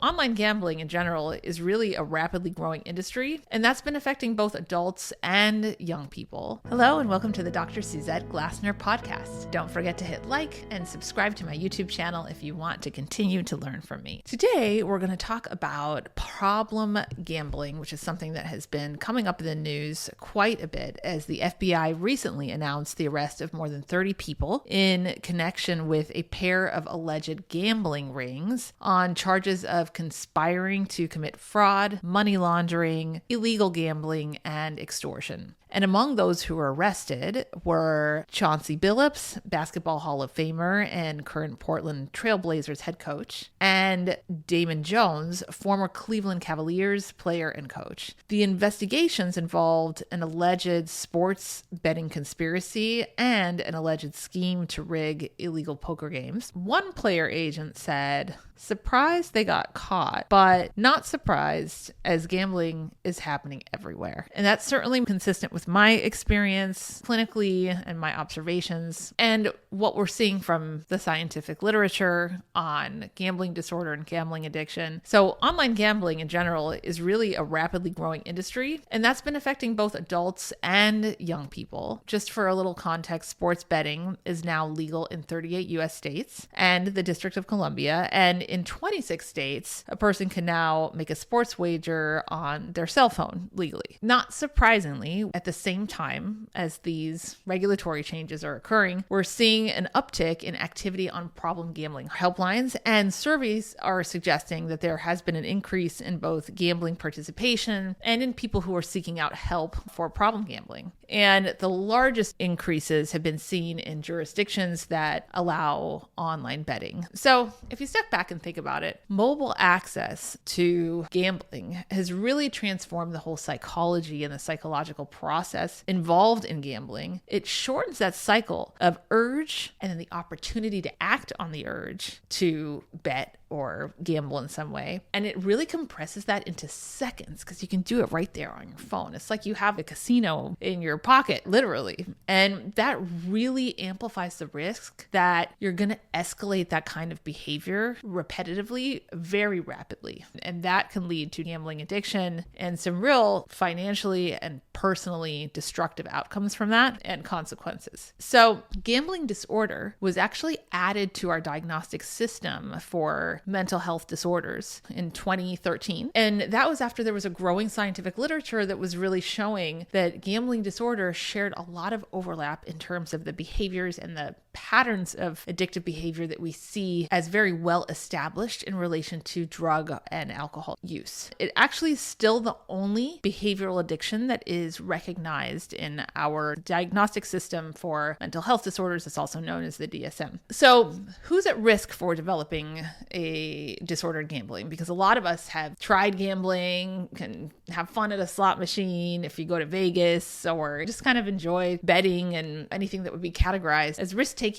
Online gambling in general is really a rapidly growing industry, and that's been affecting both adults and young people. Hello, and welcome to the Dr. Suzette Glasner podcast. Don't forget to hit like and subscribe to my YouTube channel if you want to continue to learn from me. Today, we're going to talk about problem gambling, which is something that has been coming up in the news quite a bit as the FBI recently announced the arrest of more than 30 people in connection with a pair of alleged gambling rings on charges of conspiring to commit fraud, money laundering, illegal gambling, and extortion. And among those who were arrested were Chauncey Billups, Basketball Hall of Famer and current Portland Trail Blazers head coach, and Damon Jones, former Cleveland Cavaliers player and coach. The investigations involved an alleged sports betting conspiracy and an alleged scheme to rig illegal poker games. One player agent said, "Surprised they got caught, but not surprised as gambling is happening everywhere." And that's certainly consistent with my experience clinically and my observations and what we're seeing from the scientific literature on gambling disorder and gambling addiction. So online gambling in general is really a rapidly growing industry, and that's been affecting both adults and young people. Just for a little context, sports betting is now legal in 38 US states and the District of Columbia, and in 26 states, a person can now make a sports wager on their cell phone legally. Not surprisingly, at the same time as these regulatory changes are occurring, we're seeing an uptick in activity on problem gambling helplines, and surveys are suggesting that there has been an increase in both gambling participation and in people who are seeking out help for problem gambling. And the largest increases have been seen in jurisdictions that allow online betting. So if you step back and think about it, mobile access to gambling has really transformed the whole psychology and the psychological process involved in gambling. It shortens that cycle of urge and then the opportunity to act on the urge to bet or gamble in some way. And it really compresses that into seconds because you can do it right there on your phone. It's like you have a casino in your pocket, literally. And that really amplifies the risk that you're going to escalate that kind of behavior repetitively, very rapidly. And that can lead to gambling addiction and some real financially and personally destructive outcomes from that and consequences. So gambling disorder was actually added to our diagnostic system for mental health disorders in 2013. And that was after there was a growing scientific literature that was really showing that gambling disorder shared a lot of overlap in terms of the behaviors and the patterns of addictive behavior that we see as very well established in relation to drug and alcohol use. It actually is still the only behavioral addiction that is recognized in our diagnostic system for mental health disorders. It's also known as the DSM. So who's at risk for developing a disordered gambling? Because a lot of us have tried gambling, can have fun at a slot machine if you go to Vegas, or just kind of enjoy betting and anything that would be categorized as risk-taking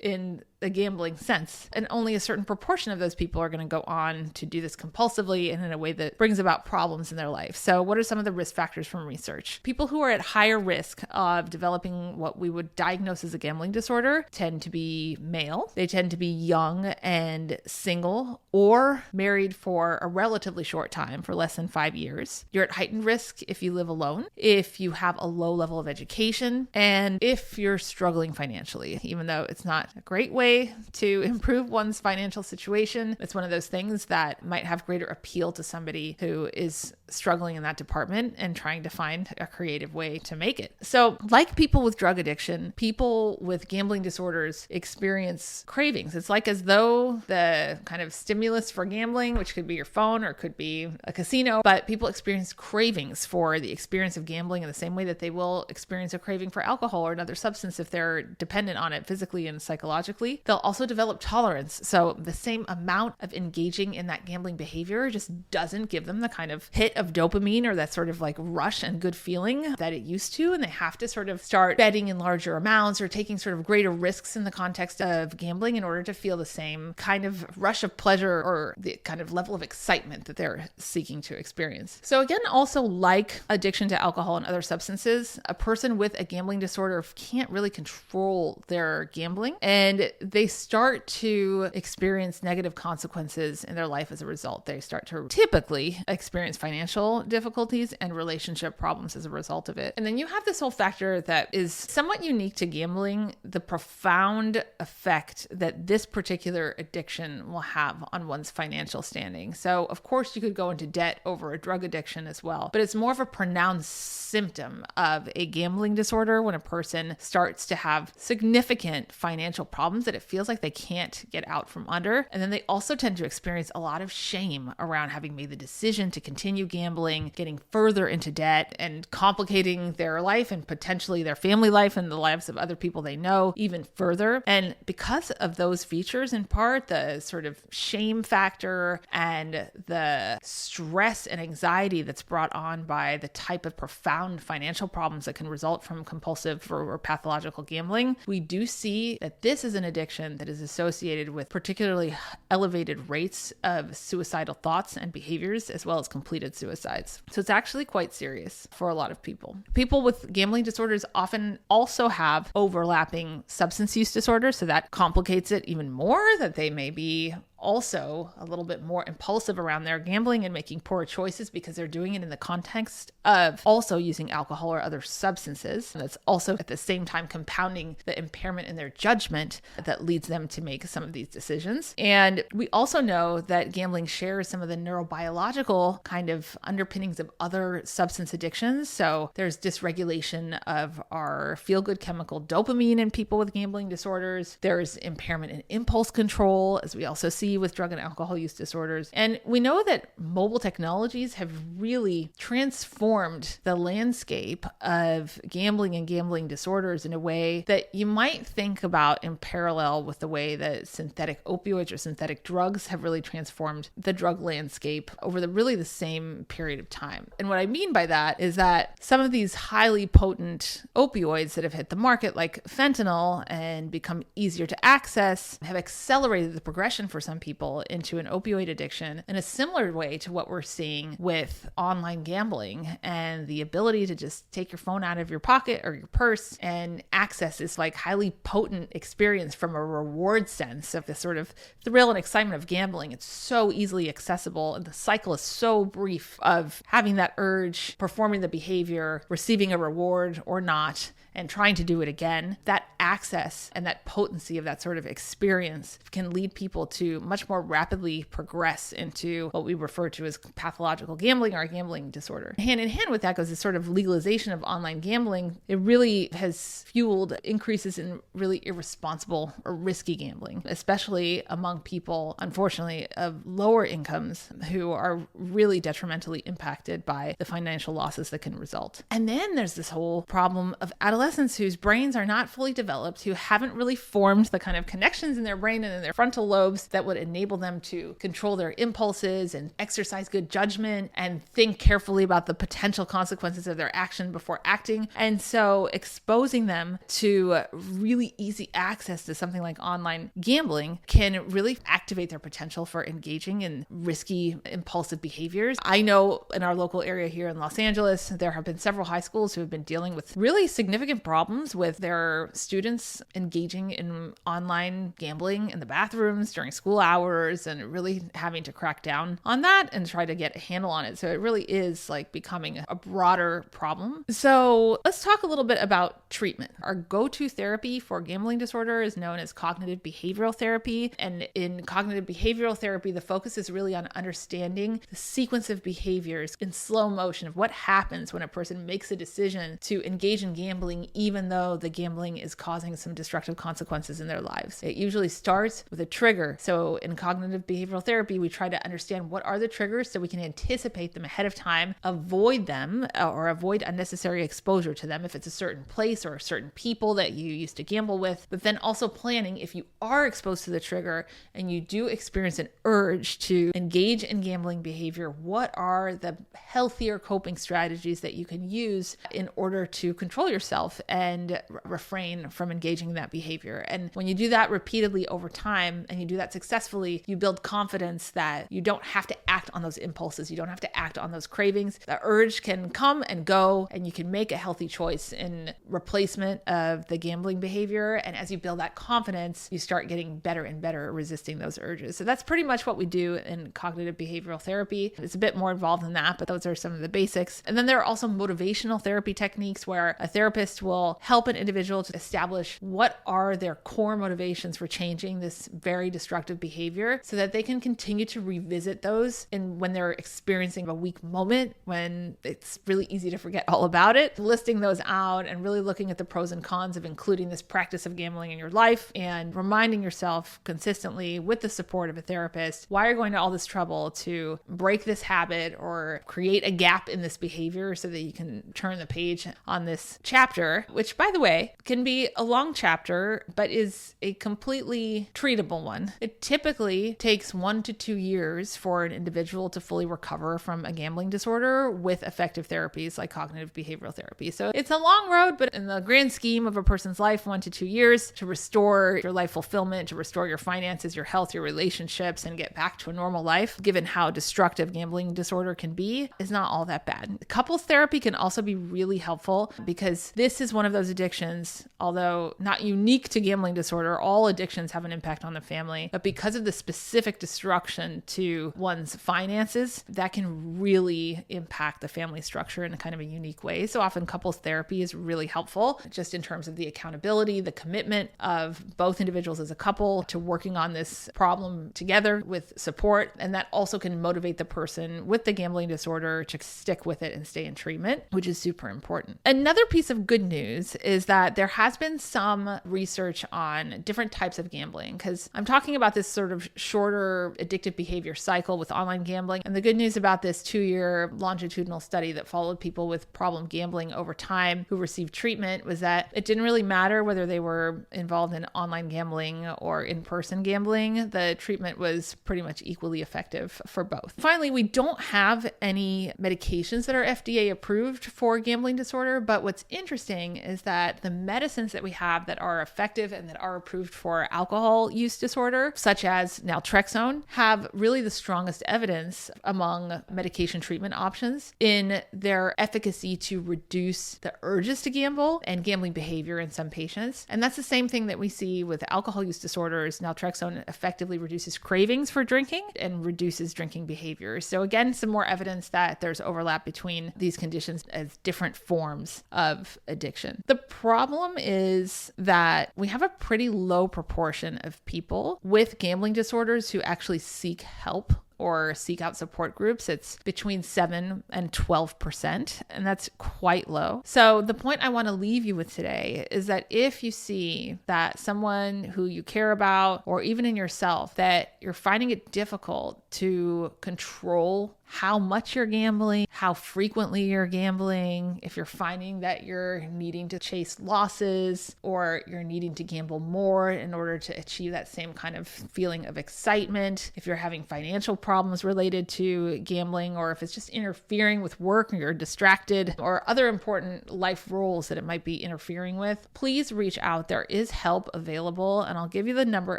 in the gambling sense. And only a certain proportion of those people are going to go on to do this compulsively and in a way that brings about problems in their life. So what are some of the risk factors from research? People who are at higher risk of developing what we would diagnose as a gambling disorder tend to be male. They tend to be young and single or married for a relatively short time, for less than 5 years. You're at heightened risk if you live alone, if you have a low level of education, and if you're struggling financially. Even though it's not a great way to improve one's financial situation, it's one of those things that might have greater appeal to somebody who is struggling in that department and trying to find a creative way to make it. So like people with drug addiction, people with gambling disorders experience cravings. It's like as though the kind of stimulus for gambling, which could be your phone or could be a casino, but people experience cravings for the experience of gambling in the same way that they will experience a craving for alcohol or another substance if they're dependent on it physically and psychologically. They'll also develop tolerance. So the same amount of engaging in that gambling behavior just doesn't give them the kind of hit of dopamine or that sort of like rush and good feeling that it used to. And they have to sort of start betting in larger amounts or taking sort of greater risks in the context of gambling in order to feel the same kind of rush of pleasure or the kind of level of excitement that they're seeking to experience. So again, also like addiction to alcohol and other substances, a person with a gambling disorder can't really control their gambling, and they start to experience negative consequences in their life as a result. They start to typically experience financial difficulties and relationship problems as a result of it. And then you have this whole factor that is somewhat unique to gambling, the profound effect that this particular addiction will have on one's financial standing. So of course you could go into debt over a drug addiction as well, but it's more of a pronounced symptom of a gambling disorder when a person starts to have significant financial problems that it feels like they can't get out from under. And then they also tend to experience a lot of shame around having made the decision to continue gambling, getting further into debt, and complicating their life and potentially their family life and the lives of other people they know even further. And because of those features, in part, the sort of shame factor and the stress and anxiety that's brought on by the type of profound financial problems that can result from compulsive or pathological gambling, we do see that this is an addiction that is associated with particularly elevated rates of suicidal thoughts and behaviors, as well as completed suicides. So it's actually quite serious for a lot of people. People with gambling disorders often also have overlapping substance use disorders, so that complicates it even more, that they may be also a little bit more impulsive around their gambling and making poor choices because they're doing it in the context of also using alcohol or other substances. And that's also at the same time compounding the impairment in their judgment that leads them to make some of these decisions. And we also know that gambling shares some of the neurobiological kind of underpinnings of other substance addictions. So there's dysregulation of our feel-good chemical dopamine in people with gambling disorders. There's impairment in impulse control, as we also see with drug and alcohol use disorders. And we know that mobile technologies have really transformed the landscape of gambling and gambling disorders in a way that you might think about in parallel with the way that synthetic opioids or synthetic drugs have really transformed the drug landscape over the same period of time. And what I mean by that is that some of these highly potent opioids that have hit the market, like fentanyl, and become easier to access, have accelerated the progression for some people into an opioid addiction in a similar way to what we're seeing with online gambling and the ability to just take your phone out of your pocket or your purse and access this like highly potent experience from a reward sense of the sort of thrill and excitement of gambling. It's so easily accessible, and the cycle is so brief of having that urge, performing the behavior, receiving a reward or not, and trying to do it again. That access and that potency of that sort of experience can lead people to much more rapidly progress into what we refer to as pathological gambling or a gambling disorder. Hand in hand with that goes this sort of legalization of online gambling. It really has fueled increases in really irresponsible or risky gambling, especially among people, unfortunately, of lower incomes who are really detrimentally impacted by the financial losses that can result. And then there's this whole problem of adolescents whose brains are not fully developed, who haven't really formed the kind of connections in their brain and in their frontal lobes that would enable them to control their impulses and exercise good judgment and think carefully about the potential consequences of their action before acting. And so exposing them to really easy access to something like online gambling can really activate their potential for engaging in risky, impulsive behaviors. I know in our local area here in Los Angeles, there have been several high schools who have been dealing with really significant problems with their students engaging in online gambling in the bathrooms during school hours, and really having to crack down on that and try to get a handle on it. So it really is like becoming a broader problem. So let's talk a little bit about treatment. Our go-to therapy for gambling disorder is known as cognitive behavioral therapy. And in cognitive behavioral therapy, the focus is really on understanding the sequence of behaviors in slow motion of what happens when a person makes a decision to engage in gambling, even though the gambling is causing some destructive consequences in their lives. It usually starts with a trigger. So in cognitive behavioral therapy, we try to understand what are the triggers so we can anticipate them ahead of time, avoid them or avoid unnecessary exposure to them if it's a certain place or certain people that you used to gamble with, but then also planning if you are exposed to the trigger and you do experience an urge to engage in gambling behavior, what are the healthier coping strategies that you can use in order to control yourself and refrain from engaging in that behavior. And when you do that repeatedly over time and you do that successfully, you build confidence that you don't have to act on those impulses. You don't have to act on those cravings. The urge can come and go, and you can make a healthy choice in replacement of the gambling behavior. And as you build that confidence, you start getting better and better at resisting those urges. So that's pretty much what we do in cognitive behavioral therapy. It's a bit more involved than that, but those are some of the basics. And then there are also motivational therapy techniques where a therapist will help an individual to establish what are their core motivations for changing this very destructive behavior so that they can continue to revisit those and when they're experiencing a weak moment, when it's really easy to forget all about it, listing those out and really looking at the pros and cons of including this practice of gambling in your life and reminding yourself consistently with the support of a therapist why you're going to all this trouble to break this habit or create a gap in this behavior so that you can turn the page on this chapter, which, by the way, can be a long chapter, but is a completely treatable one. It typically takes 1 to 2 years for an individual to fully recover from a gambling disorder with effective therapies like cognitive behavioral therapy. So it's a long road, but in the grand scheme of a person's life, 1 to 2 years to restore your life fulfillment, to restore your finances, your health, your relationships, and get back to a normal life, given how destructive gambling disorder can be, is not all that bad. Couples therapy can also be really helpful because this is one of those addictions, although not unique to gambling disorder, all addictions have an impact on the family, but because of the specific destruction to one's finances, that can really impact the family structure in a kind of a unique way. So often couples therapy is really helpful just in terms of the accountability, the commitment of both individuals as a couple to working on this problem together with support. And that also can motivate the person with the gambling disorder to stick with it and stay in treatment, which is super important. Another piece of good news is that there has been some research on different types of gambling, because I'm talking about this sort of shorter addictive behavior cycle with online gambling. And the good news about this 2-year longitudinal study that followed people with problem gambling over time who received treatment was that it didn't really matter whether they were involved in online gambling or in-person gambling. The treatment was pretty much equally effective for both. Finally, we don't have any medications that are FDA approved for gambling disorder, but what's interesting is that the medicines that we have that are effective and that are approved for alcohol use disorder, such as naltrexone, have really the strongest evidence among medication treatment options in their efficacy to reduce the urges to gamble and gambling behavior in some patients. And that's the same thing that we see with alcohol use disorders. Naltrexone effectively reduces cravings for drinking and reduces drinking behavior. So again, some more evidence that there's overlap between these conditions as different forms of addiction. The problem is that we have a pretty low proportion of people with gambling disorders who actually seek help or seek out support groups. It's between 7 and 12%, and that's quite low. So the point I want to leave you with today is that if you see that someone who you care about, or even in yourself, that you're finding it difficult to control how much you're gambling, how frequently you're gambling, if you're finding that you're needing to chase losses or you're needing to gamble more in order to achieve that same kind of feeling of excitement, if you're having financial problems related to gambling, or if it's just interfering with work or you're distracted or other important life roles that it might be interfering with, please reach out. There is help available, and I'll give you the number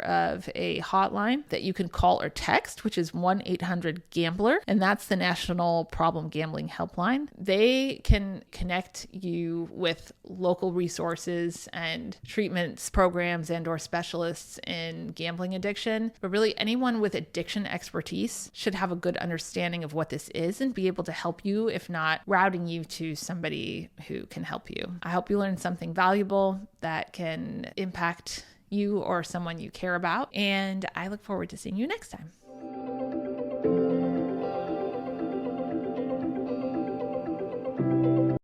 of a hotline that you can call or text, which is 1-800-GAMBLER, and that's the National Problem Gambling Helpline. They can connect you with local resources and treatments, programs, and or specialists in gambling addiction. But really, anyone with addiction expertise should have a good understanding of what this is and be able to help you, if not routing you to somebody who can help you. I hope you learned something valuable that can impact you or someone you care about, and I look forward to seeing you next time.